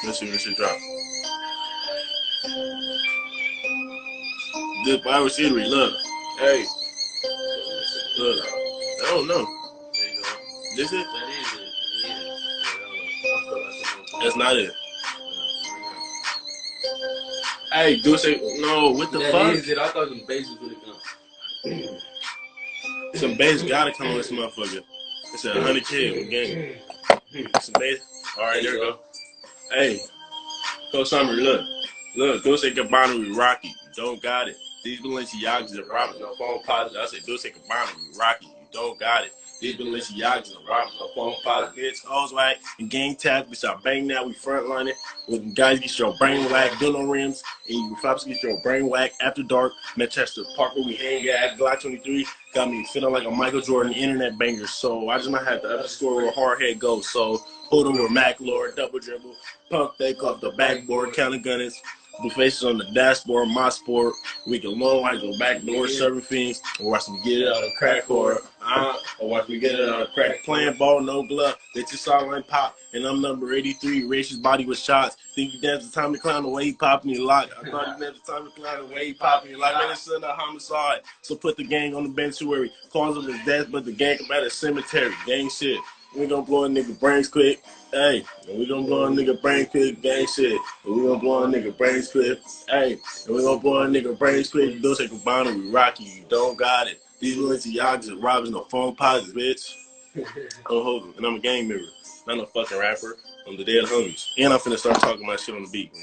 Let's see when this shit drop. This wide receiver, look. Hey. Look. I don't know. There you go. This it? That is it. Yeah. That's not it. Hey, do say no. What the fuck? That is it. I thought some bases would have come. Some bass gotta come on this motherfucker. It's a 100K game. Some bass. All right, there we go. Hey, Coach Summer, look. Dulce Gabbana with Rocky. You don't got it. These Balenciagas are robbing no phone positive. I said Dulce Gabbana with Rocky. You don't got it. These Balenciagas are robbing no phone positive. Bitch, hoes whack and gang tap. We start banging now. We frontlining. When guys get your brain whack, doing no rims, and you flops get your brain whack after dark. Manchester Park where we hang at. Glock 23 got me feeling like a Michael Jordan internet banger. So I just might have to underscore where hard head goes. So hold on with Mac Lord, double dribble, pump fake off the backboard, counting gunners. Blue faces on the dashboard, my sport. We can long like go backdoor, serving fiends, or watch me get it out of crack or watch me get it out of crack. Playing ball, no glove. They just saw line pop, and I'm number 83. Racist body with shots. Think you dance the time to clown the way he popping you lock. I thought you dance the time to clown the way he popping you lock. Man, it's still a homicide. So put the gang on the sanctuary. Cause of his death, but the gang come out of cemetery. Gang shit. We gonna blow a nigga brains quick. Hey, and we gonna blow a nigga brains quick, gang shit. And we gonna blow a nigga brains quick. Hey, and we gonna blow a nigga brains quick. Dulce Gabbana with Rocky. You don't got it. These Balenciagas are robbing no phone posits, bitch. I'm holding, and I'm a gang member. Not no fucking rapper. I'm the dead homies. And I'm finna start talking my shit on the beat.